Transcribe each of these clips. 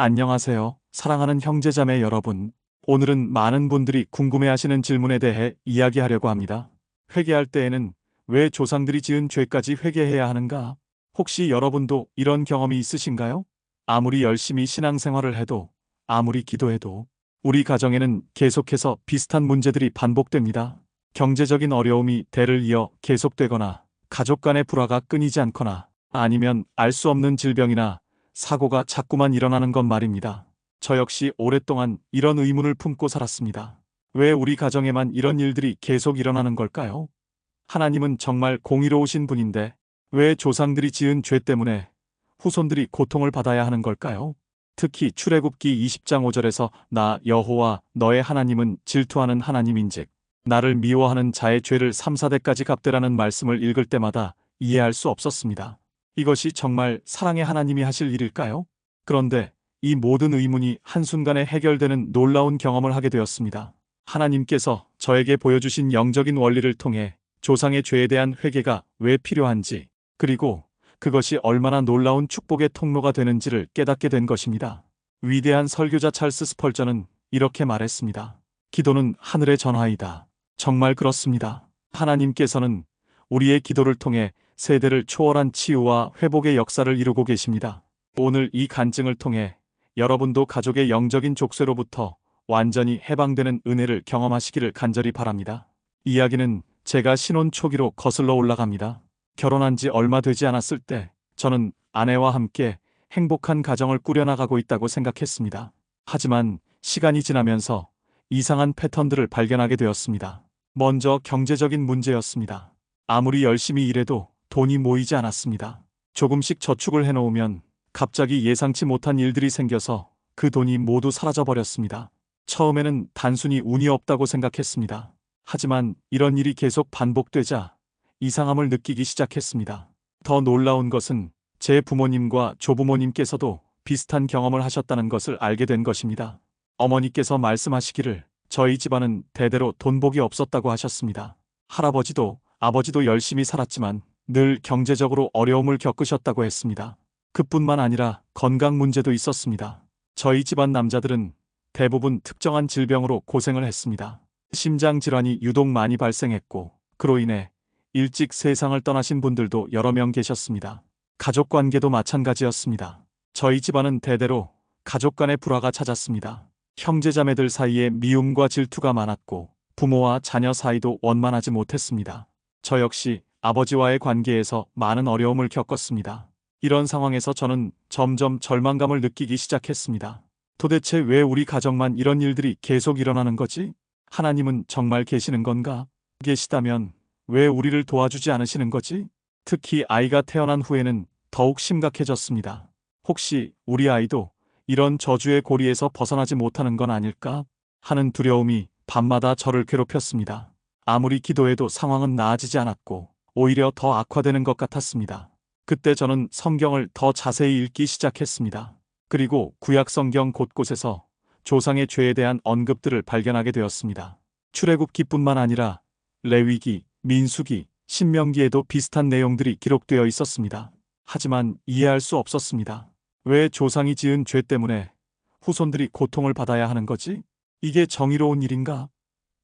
안녕하세요. 사랑하는 형제자매 여러분. 오늘은 많은 분들이 궁금해하시는 질문에 대해 이야기하려고 합니다. 회개할 때에는 왜 조상들이 지은 죄까지 회개해야 하는가? 혹시 여러분도 이런 경험이 있으신가요? 아무리 열심히 신앙생활을 해도, 아무리 기도해도, 우리 가정에는 계속해서 비슷한 문제들이 반복됩니다. 경제적인 어려움이 대를 이어 계속되거나, 가족 간의 불화가 끊이지 않거나, 아니면 알 수 없는 질병이나 사고가 자꾸만 일어나는 것 말입니다. 저 역시 오랫동안 이런 의문을 품고 살았습니다. 왜 우리 가정에만 이런 일들이 계속 일어나는 걸까요? 하나님은 정말 공의로우신 분인데 왜 조상들이 지은 죄 때문에 후손들이 고통을 받아야 하는 걸까요? 특히 출애굽기 20장 5절에서 나 여호와 너의 하나님은 질투하는 하나님인즉 나를 미워하는 자의 죄를 3, 4대까지 갚되라는 말씀을 읽을 때마다 이해할 수 없었습니다. 이것이 정말 사랑의 하나님이 하실 일일까요? 그런데 이 모든 의문이 한순간에 해결되는 놀라운 경험을 하게 되었습니다. 하나님께서 저에게 보여주신 영적인 원리를 통해 조상의 죄에 대한 회개가 왜 필요한지, 그리고 그것이 얼마나 놀라운 축복의 통로가 되는지를 깨닫게 된 것입니다. 위대한 설교자 찰스 스펄전은 이렇게 말했습니다. 기도는 하늘의 전화이다. 정말 그렇습니다. 하나님께서는 우리의 기도를 통해 세대를 초월한 치유와 회복의 역사를 이루고 계십니다. 오늘 이 간증을 통해 여러분도 가족의 영적인 족쇄로부터 완전히 해방되는 은혜를 경험하시기를 간절히 바랍니다. 이야기는 제가 신혼 초기로 거슬러 올라갑니다. 결혼한 지 얼마 되지 않았을 때 저는 아내와 함께 행복한 가정을 꾸려나가고 있다고 생각했습니다. 하지만 시간이 지나면서 이상한 패턴들을 발견하게 되었습니다. 먼저 경제적인 문제였습니다. 아무리 열심히 일해도 돈이 모이지 않았습니다. 조금씩 저축을 해놓으면 갑자기 예상치 못한 일들이 생겨서 그 돈이 모두 사라져버렸습니다. 처음에는 단순히 운이 없다고 생각했습니다. 하지만 이런 일이 계속 반복되자 이상함을 느끼기 시작했습니다. 더 놀라운 것은 제 부모님과 조부모님께서도 비슷한 경험을 하셨다는 것을 알게 된 것입니다. 어머니께서 말씀하시기를 저희 집안은 대대로 돈복이 없었다고 하셨습니다. 할아버지도 아버지도 열심히 살았지만 늘 경제적으로 어려움을 겪으셨다고 했습니다. 그뿐만 아니라 건강 문제도 있었습니다. 저희 집안 남자들은 대부분 특정한 질병으로 고생을 했습니다. 심장 질환이 유독 많이 발생했고 그로 인해 일찍 세상을 떠나신 분들도 여러 명 계셨습니다. 가족 관계도 마찬가지였습니다. 저희 집안은 대대로 가족 간의 불화가 잦았습니다. 형제자매들 사이에 미움과 질투가 많았고 부모와 자녀 사이도 원만하지 못했습니다. 저 역시 아버지와의 관계에서 많은 어려움을 겪었습니다. 이런 상황에서 저는 점점 절망감을 느끼기 시작했습니다. 도대체 왜 우리 가정만 이런 일들이 계속 일어나는 거지? 하나님은 정말 계시는 건가? 계시다면 왜 우리를 도와주지 않으시는 거지? 특히 아이가 태어난 후에는 더욱 심각해졌습니다. 혹시 우리 아이도 이런 저주의 고리에서 벗어나지 못하는 건 아닐까? 하는 두려움이 밤마다 저를 괴롭혔습니다. 아무리 기도해도 상황은 나아지지 않았고 오히려 더 악화되는 것 같았습니다. 그때 저는 성경을 더 자세히 읽기 시작했습니다. 그리고 구약 성경 곳곳에서 조상의 죄에 대한 언급들을 발견하게 되었습니다. 출애굽기뿐만 아니라 레위기, 민수기, 신명기에도 비슷한 내용들이 기록되어 있었습니다. 하지만 이해할 수 없었습니다. 왜 조상이 지은 죄 때문에 후손들이 고통을 받아야 하는 거지? 이게 정의로운 일인가?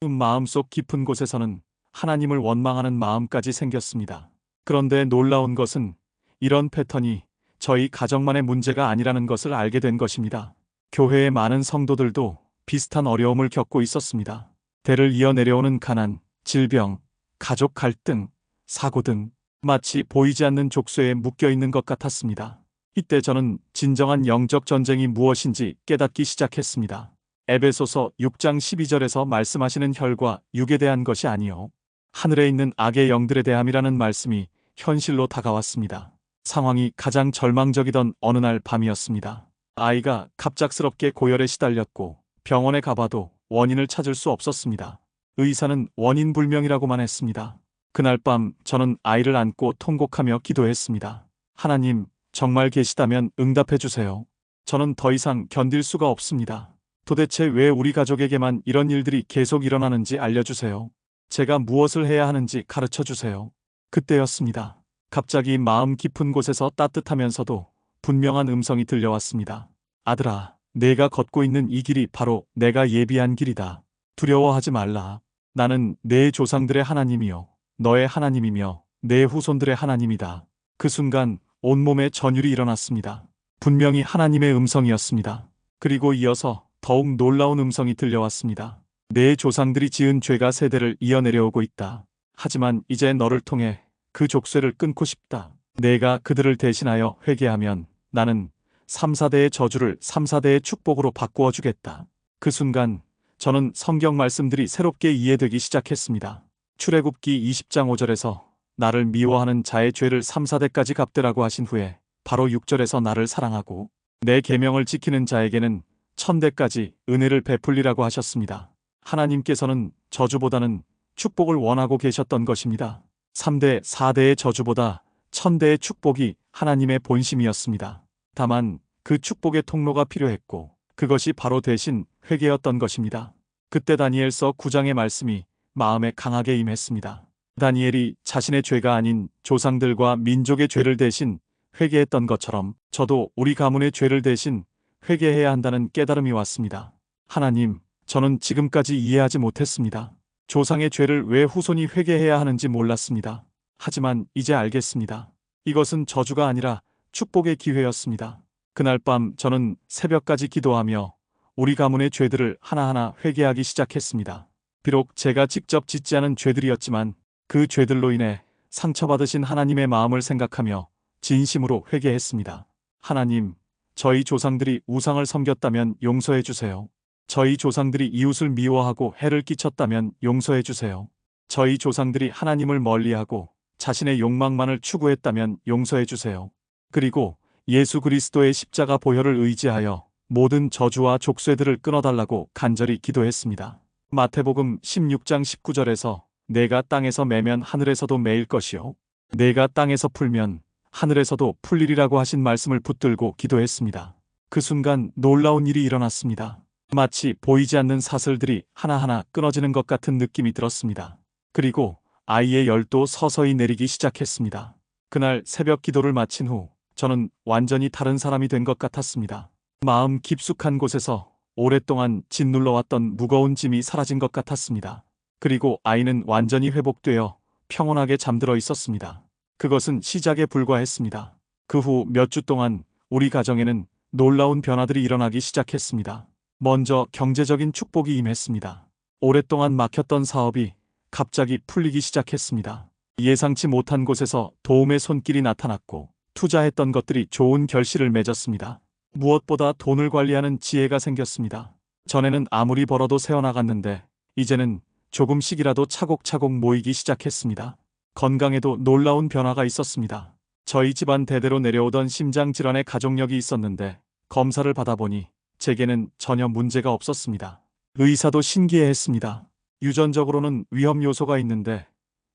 마음속 깊은 곳에서는 하나님을 원망하는 마음까지 생겼습니다. 그런데 놀라운 것은 이런 패턴이 저희 가정만의 문제가 아니라는 것을 알게 된 것입니다. 교회의 많은 성도들도 비슷한 어려움을 겪고 있었습니다. 대를 이어 내려오는 가난, 질병, 가족 갈등, 사고 등 마치 보이지 않는 족쇄에 묶여 있는 것 같았습니다. 이때 저는 진정한 영적 전쟁이 무엇인지 깨닫기 시작했습니다. 에베소서 6장 12절에서 말씀하시는 혈과 육에 대한 것이 아니요 하늘에 있는 악의 영들에 대함이라는 말씀이 현실로 다가왔습니다. 상황이 가장 절망적이던 어느 날 밤이었습니다. 아이가 갑작스럽게 고열에 시달렸고 병원에 가봐도 원인을 찾을 수 없었습니다. 의사는 원인 불명이라고만 했습니다. 그날 밤 저는 아이를 안고 통곡하며 기도했습니다. 하나님, 정말 계시다면 응답해 주세요. 저는 더 이상 견딜 수가 없습니다. 도대체 왜 우리 가족에게만 이런 일들이 계속 일어나는지 알려주세요. 제가 무엇을 해야 하는지 가르쳐 주세요. 그때였습니다. 갑자기 마음 깊은 곳에서 따뜻하면서도 분명한 음성이 들려왔습니다. 아들아, 내가 걷고 있는 이 길이 바로 내가 예비한 길이다. 두려워하지 말라. 나는 내 조상들의 하나님이요 너의 하나님이며 내 후손들의 하나님이다. 그 순간 온몸에 전율이 일어났습니다. 분명히 하나님의 음성이었습니다. 그리고 이어서 더욱 놀라운 음성이 들려왔습니다. 내 조상들이 지은 죄가 세대를 이어 내려오고 있다. 하지만 이제 너를 통해 그 족쇄를 끊고 싶다. 내가 그들을 대신하여 회개하면 나는 3, 4대의 저주를 3, 4대의 축복으로 바꾸어 주겠다. 그 순간 저는 성경 말씀들이 새롭게 이해되기 시작했습니다. 출애굽기 20장 5절에서 나를 미워하는 자의 죄를 3, 4대까지 갚으라고 하신 후에 바로 6절에서 나를 사랑하고 내 계명을 지키는 자에게는 1000대까지 은혜를 베풀리라고 하셨습니다. 하나님께서는 저주보다는 축복을 원하고 계셨던 것입니다. 3대, 4대의 저주보다 1000대의 축복이 하나님의 본심이었습니다. 다만 그 축복의 통로가 필요했고 그것이 바로 대신 회개였던 것입니다. 그때 다니엘서 9장의 말씀이 마음에 강하게 임했습니다. 다니엘이 자신의 죄가 아닌 조상들과 민족의 죄를 대신 회개했던 것처럼 저도 우리 가문의 죄를 대신 회개해야 한다는 깨달음이 왔습니다. 하나님, 저는 지금까지 이해하지 못했습니다. 조상의 죄를 왜 후손이 회개해야 하는지 몰랐습니다. 하지만 이제 알겠습니다. 이것은 저주가 아니라 축복의 기회였습니다. 그날 밤 저는 새벽까지 기도하며 우리 가문의 죄들을 하나하나 회개하기 시작했습니다. 비록 제가 직접 짓지 않은 죄들이었지만 그 죄들로 인해 상처받으신 하나님의 마음을 생각하며 진심으로 회개했습니다. 하나님, 저희 조상들이 우상을 섬겼다면 용서해 주세요. 저희 조상들이 이웃을 미워하고 해를 끼쳤다면 용서해 주세요. 저희 조상들이 하나님을 멀리하고 자신의 욕망만을 추구했다면 용서해 주세요. 그리고 예수 그리스도의 십자가 보혈을 의지하여 모든 저주와 족쇄들을 끊어달라고 간절히 기도했습니다. 마태복음 16장 19절에서 내가 땅에서 매면 하늘에서도 매일 것이요 내가 땅에서 풀면 하늘에서도 풀리리라고 하신 말씀을 붙들고 기도했습니다. 그 순간 놀라운 일이 일어났습니다. 마치 보이지 않는 사슬들이 하나하나 끊어지는 것 같은 느낌이 들었습니다. 그리고 아이의 열도 서서히 내리기 시작했습니다. 그날 새벽 기도를 마친 후 저는 완전히 다른 사람이 된 것 같았습니다. 마음 깊숙한 곳에서 오랫동안 짓눌러왔던 무거운 짐이 사라진 것 같았습니다. 그리고 아이는 완전히 회복되어 평온하게 잠들어 있었습니다. 그것은 시작에 불과했습니다. 그 후 몇 주 동안 우리 가정에는 놀라운 변화들이 일어나기 시작했습니다. 먼저 경제적인 축복이 임했습니다. 오랫동안 막혔던 사업이 갑자기 풀리기 시작했습니다. 예상치 못한 곳에서 도움의 손길이 나타났고 투자했던 것들이 좋은 결실을 맺었습니다. 무엇보다 돈을 관리하는 지혜가 생겼습니다. 전에는 아무리 벌어도 새어나갔는데 이제는 조금씩이라도 차곡차곡 모이기 시작했습니다. 건강에도 놀라운 변화가 있었습니다. 저희 집안 대대로 내려오던 심장질환의 가족력이 있었는데 검사를 받아보니 제게는 전혀 문제가 없었습니다. 의사도 신기해했습니다. 유전적으로는 위험 요소가 있는데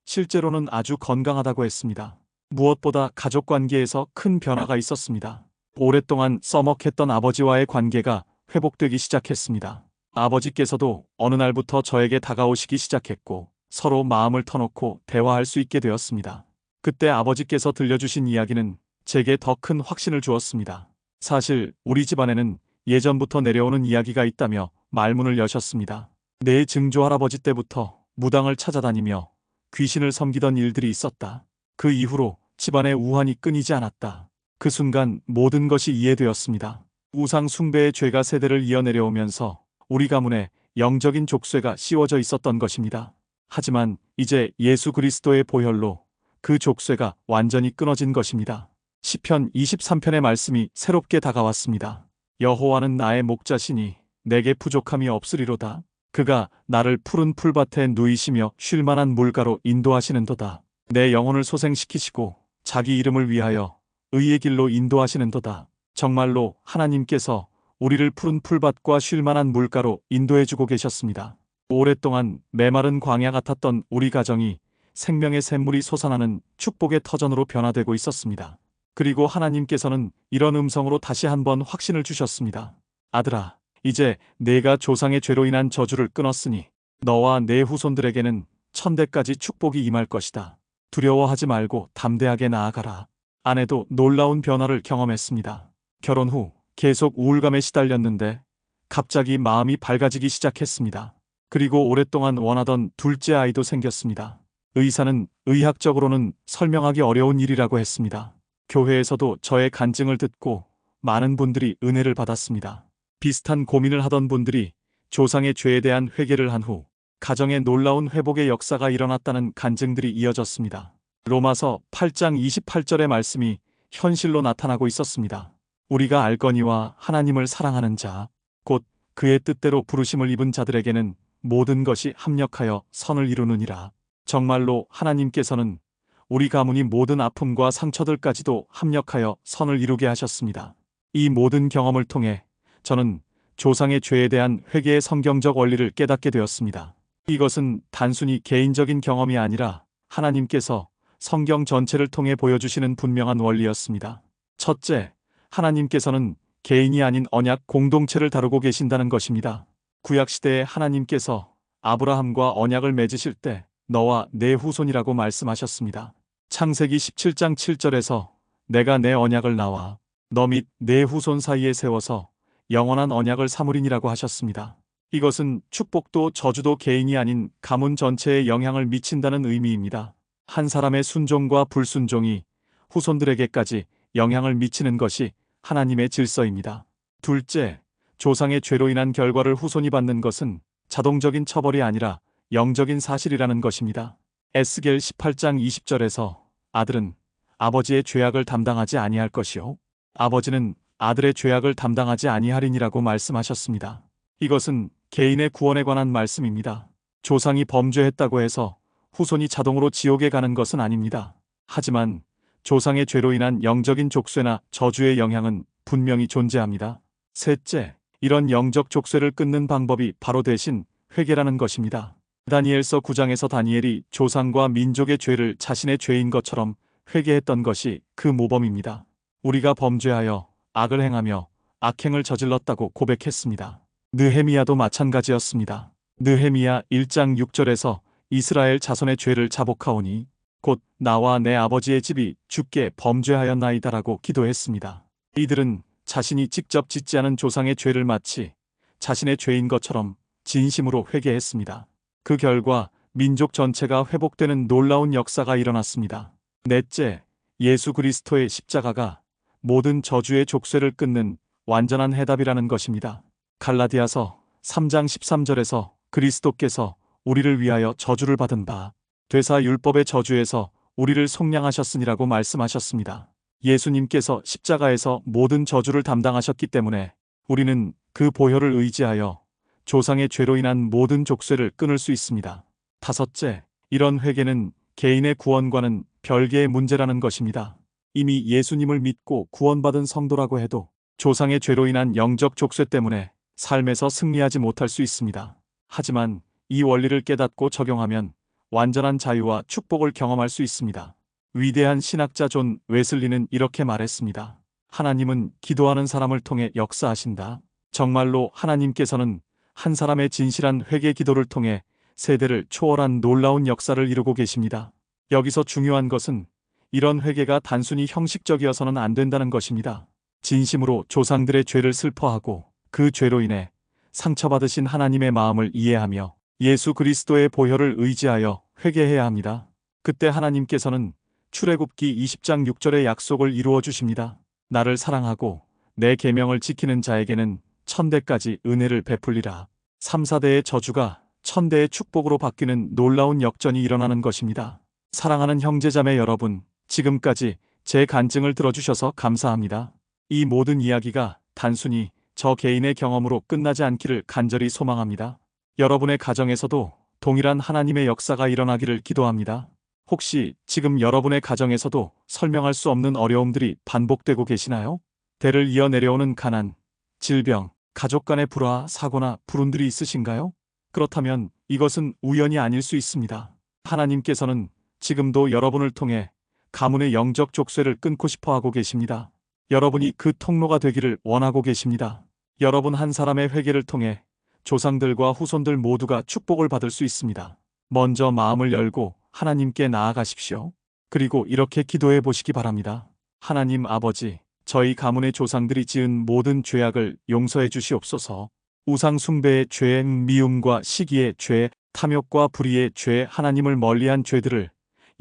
실제로는 아주 건강하다고 했습니다. 무엇보다 가족 관계에서 큰 변화가 있었습니다. 오랫동안 써먹했던 아버지와의 관계가 회복되기 시작했습니다. 아버지께서도 어느 날부터 저에게 다가오시기 시작했고 서로 마음을 터놓고 대화할 수 있게 되었습니다. 그때 아버지께서 들려주신 이야기는 제게 더 큰 확신을 주었습니다. 사실 우리 집안에는 예전부터 내려오는 이야기가 있다며 말문을 여셨습니다. 내 증조할아버지 때부터 무당을 찾아다니며 귀신을 섬기던 일들이 있었다. 그 이후로 집안의 우환이 끊이지 않았다. 그 순간 모든 것이 이해되었습니다. 우상 숭배의 죄가 세대를 이어 내려오면서 우리 가문에 영적인 족쇄가 씌워져 있었던 것입니다. 하지만 이제 예수 그리스도의 보혈로 그 족쇄가 완전히 끊어진 것입니다. 시편 23편의 말씀이 새롭게 다가왔습니다. 여호와는 나의 목자시니 내게 부족함이 없으리로다. 그가 나를 푸른 풀밭에 누이시며 쉴만한 물가로 인도하시는도다. 내 영혼을 소생시키시고 자기 이름을 위하여 의의 길로 인도하시는도다. 정말로 하나님께서 우리를 푸른 풀밭과 쉴만한 물가로 인도해주고 계셨습니다. 오랫동안 메마른 광야 같았던 우리 가정이 생명의 샘물이 솟아나는 축복의 터전으로 변화되고 있었습니다. 그리고 하나님께서는 이런 음성으로 다시 한번 확신을 주셨습니다. 아들아, 이제 내가 조상의 죄로 인한 저주를 끊었으니 너와 내 후손들에게는 1000대까지 축복이 임할 것이다. 두려워하지 말고 담대하게 나아가라. 아내도 놀라운 변화를 경험했습니다. 결혼 후 계속 우울감에 시달렸는데 갑자기 마음이 밝아지기 시작했습니다. 그리고 오랫동안 원하던 둘째 아이도 생겼습니다. 의사는 의학적으로는 설명하기 어려운 일이라고 했습니다. 교회에서도 저의 간증을 듣고 많은 분들이 은혜를 받았습니다. 비슷한 고민을 하던 분들이 조상의 죄에 대한 회개를 한 후 가정에 놀라운 회복의 역사가 일어났다는 간증들이 이어졌습니다. 로마서 8장 28절의 말씀이 현실로 나타나고 있었습니다. 우리가 알거니와 하나님을 사랑하는 자, 곧 그의 뜻대로 부르심을 입은 자들에게는 모든 것이 합력하여 선을 이루느니라. 정말로 하나님께서는 우리 가문이 모든 아픔과 상처들까지도 합력하여 선을 이루게 하셨습니다. 이 모든 경험을 통해 저는 조상의 죄에 대한 회개의 성경적 원리를 깨닫게 되었습니다. 이것은 단순히 개인적인 경험이 아니라 하나님께서 성경 전체를 통해 보여주시는 분명한 원리였습니다. 첫째, 하나님께서는 개인이 아닌 언약 공동체를 다루고 계신다는 것입니다. 구약시대에 하나님께서 아브라함과 언약을 맺으실 때 너와 내 후손이라고 말씀하셨습니다. 창세기 17장 7절에서 내가 내 언약을 나와 너 및 내 후손 사이에 세워서 영원한 언약을 삼으리니라고 하셨습니다. 이것은 축복도 저주도 개인이 아닌 가문 전체에 영향을 미친다는 의미입니다. 한 사람의 순종과 불순종이 후손들에게까지 영향을 미치는 것이 하나님의 질서입니다. 둘째, 조상의 죄로 인한 결과를 후손이 받는 것은 자동적인 처벌이 아니라 영적인 사실이라는 것입니다. 에스겔 18장 20절에서 아들은 아버지의 죄악을 담당하지 아니할 것이요 아버지는 아들의 죄악을 담당하지 아니하리니라고 말씀하셨습니다. 이것은 개인의 구원에 관한 말씀입니다. 조상이 범죄했다고 해서 후손이 자동으로 지옥에 가는 것은 아닙니다. 하지만 조상의 죄로 인한 영적인 족쇄나 저주의 영향은 분명히 존재합니다. 셋째, 이런 영적 족쇄를 끊는 방법이 바로 대신 회개라는 것입니다. 다니엘서 9장에서 다니엘이 조상과 민족의 죄를 자신의 죄인 것처럼 회개했던 것이 그 모범입니다. 우리가 범죄하여 악을 행하며 악행을 저질렀다고 고백했습니다. 느헤미야도 마찬가지였습니다. 느헤미야 1장 6절에서 이스라엘 자손의 죄를 자복하오니 곧 나와 내 아버지의 집이 주께 범죄하였나이다라고 기도했습니다. 이들은 자신이 직접 짓지 않은 조상의 죄를 마치 자신의 죄인 것처럼 진심으로 회개했습니다. 그 결과 민족 전체가 회복되는 놀라운 역사가 일어났습니다. 넷째, 예수 그리스도의 십자가가 모든 저주의 족쇄를 끊는 완전한 해답이라는 것입니다. 갈라디아서 3장 13절에서 그리스도께서 우리를 위하여 저주를 받은 바 되사 율법의 저주에서 우리를 속량하셨으니라고 말씀하셨습니다. 예수님께서 십자가에서 모든 저주를 담당하셨기 때문에 우리는 그 보혈을 의지하여 조상의 죄로 인한 모든 족쇄를 끊을 수 있습니다. 다섯째, 이런 회개는 개인의 구원과는 별개의 문제라는 것입니다. 이미 예수님을 믿고 구원받은 성도라고 해도 조상의 죄로 인한 영적 족쇄 때문에 삶에서 승리하지 못할 수 있습니다. 하지만 이 원리를 깨닫고 적용하면 완전한 자유와 축복을 경험할 수 있습니다. 위대한 신학자 존 웨슬리는 이렇게 말했습니다. 하나님은 기도하는 사람을 통해 역사하신다. 정말로 하나님께서는 한 사람의 진실한 회개 기도를 통해 세대를 초월한 놀라운 역사를 이루고 계십니다. 여기서 중요한 것은 이런 회개가 단순히 형식적이어서는 안 된다는 것입니다. 진심으로 조상들의 죄를 슬퍼하고 그 죄로 인해 상처받으신 하나님의 마음을 이해하며 예수 그리스도의 보혈을 의지하여 회개해야 합니다. 그때 하나님께서는 출애굽기 20장 6절의 약속을 이루어 주십니다. 나를 사랑하고 내 계명을 지키는 자에게는 천대까지 은혜를 베풀리라. 3, 4대의 저주가 천대의 축복으로 바뀌는 놀라운 역전이 일어나는 것입니다. 사랑하는 형제자매 여러분, 지금까지 제 간증을 들어주셔서 감사합니다. 이 모든 이야기가 단순히 저 개인의 경험으로 끝나지 않기를 간절히 소망합니다. 여러분의 가정에서도 동일한 하나님의 역사가 일어나기를 기도합니다. 혹시 지금 여러분의 가정에서도 설명할 수 없는 어려움들이 반복되고 계시나요? 대를 이어 내려오는 가난, 질병, 가족 간의 불화, 사고나 불운들이 있으신가요? 그렇다면 이것은 우연이 아닐 수 있습니다. 하나님께서는 지금도 여러분을 통해 가문의 영적 족쇄를 끊고 싶어 하고 계십니다. 여러분이 그 통로가 되기를 원하고 계십니다. 여러분 한 사람의 회개를 통해 조상들과 후손들 모두가 축복을 받을 수 있습니다. 먼저 마음을 열고 하나님께 나아가십시오. 그리고 이렇게 기도해 보시기 바랍니다. 하나님 아버지, 저희 가문의 조상들이 지은 모든 죄악을 용서해 주시옵소서. 우상 숭배의 죄, 미움과 시기의 죄, 탐욕과 불의의 죄, 하나님을 멀리한 죄들을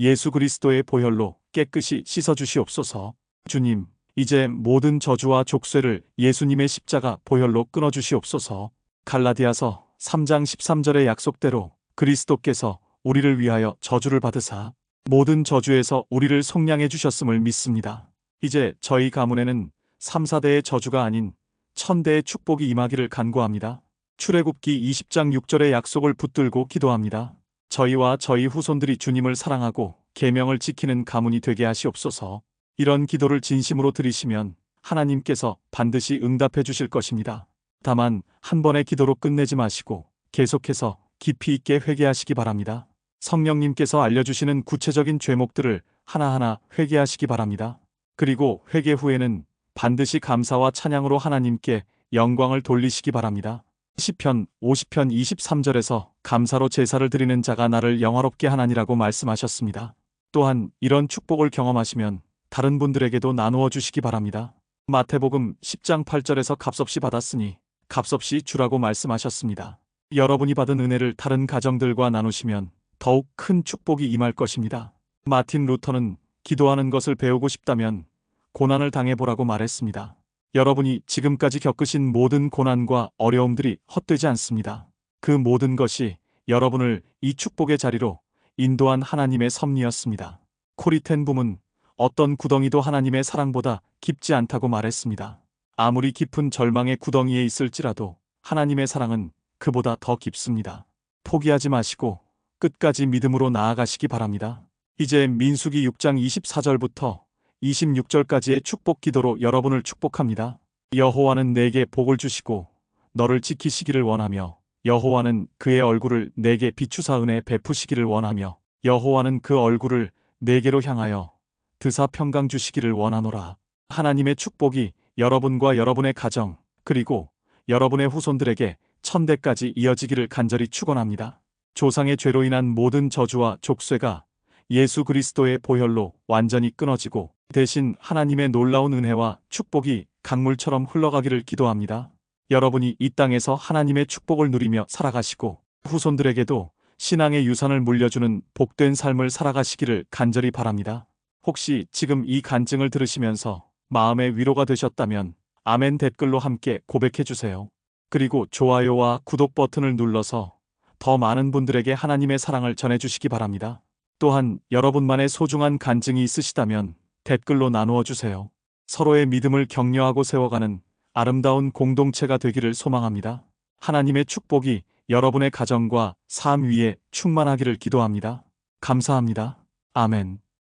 예수 그리스도의 보혈로 깨끗이 씻어 주시옵소서. 주님, 이제 모든 저주와 족쇄를 예수님의 십자가 보혈로 끊어 주시옵소서. 갈라디아서 3장 13절의 약속대로 그리스도께서 우리를 위하여 저주를 받으사 모든 저주에서 우리를 속량해 주셨음을 믿습니다. 이제 저희 가문에는 3, 4대의 저주가 아닌 1000대의 축복이 임하기를 간구합니다. 출애굽기 20장 6절의 약속을 붙들고 기도합니다. 저희와 저희 후손들이 주님을 사랑하고 계명을 지키는 가문이 되게 하시옵소서. 이런 기도를 진심으로 드리시면 하나님께서 반드시 응답해 주실 것입니다. 다만 한 번의 기도로 끝내지 마시고 계속해서 깊이 있게 회개하시기 바랍니다. 성령님께서 알려주시는 구체적인 죄목들을 하나하나 회개하시기 바랍니다. 그리고 회개 후에는 반드시 감사와 찬양으로 하나님께 영광을 돌리시기 바랍니다. 시편 50편 23절에서 감사로 제사를 드리는 자가 나를 영화롭게 하나니라고 말씀하셨습니다. 또한 이런 축복을 경험하시면 다른 분들에게도 나누어 주시기 바랍니다. 마태복음 10장 8절에서 값없이 받았으니 값없이 주라고 말씀하셨습니다. 여러분이 받은 은혜를 다른 가정들과 나누시면 더욱 큰 축복이 임할 것입니다. 마틴 루터는 기도하는 것을 배우고 싶다면 고난을 당해보라고 말했습니다. 여러분이 지금까지 겪으신 모든 고난과 어려움들이 헛되지 않습니다. 그 모든 것이 여러분을 이 축복의 자리로 인도한 하나님의 섭리였습니다. 코리 텐 붐은 어떤 구덩이도 하나님의 사랑보다 깊지 않다고 말했습니다. 아무리 깊은 절망의 구덩이에 있을지라도 하나님의 사랑은 그보다 더 깊습니다. 포기하지 마시고 끝까지 믿음으로 나아가시기 바랍니다. 이제 민수기 6장 24절부터 26절까지의 축복 기도로 여러분을 축복합니다. 여호와는 내게 복을 주시고 너를 지키시기를 원하며 여호와는 그의 얼굴을 내게 비추사 은혜 베푸시기를 원하며 여호와는 그 얼굴을 내게로 향하여 드사 평강 주시기를 원하노라. 하나님의 축복이 여러분과 여러분의 가정 그리고 여러분의 후손들에게 1000대까지 이어지기를 간절히 축원합니다. 조상의 죄로 인한 모든 저주와 족쇄가 예수 그리스도의 보혈로 완전히 끊어지고 대신 하나님의 놀라운 은혜와 축복이 강물처럼 흘러가기를 기도합니다. 여러분이 이 땅에서 하나님의 축복을 누리며 살아가시고 후손들에게도 신앙의 유산을 물려주는 복된 삶을 살아가시기를 간절히 바랍니다. 혹시 지금 이 간증을 들으시면서 마음의 위로가 되셨다면 아멘 댓글로 함께 고백해 주세요. 그리고 좋아요와 구독 버튼을 눌러서 더 많은 분들에게 하나님의 사랑을 전해주시기 바랍니다. 또한 여러분만의 소중한 간증이 있으시다면 댓글로 나누어 주세요. 서로의 믿음을 격려하고 세워가는 아름다운 공동체가 되기를 소망합니다. 하나님의 축복이 여러분의 가정과 삶 위에 충만하기를 기도합니다. 감사합니다. 아멘.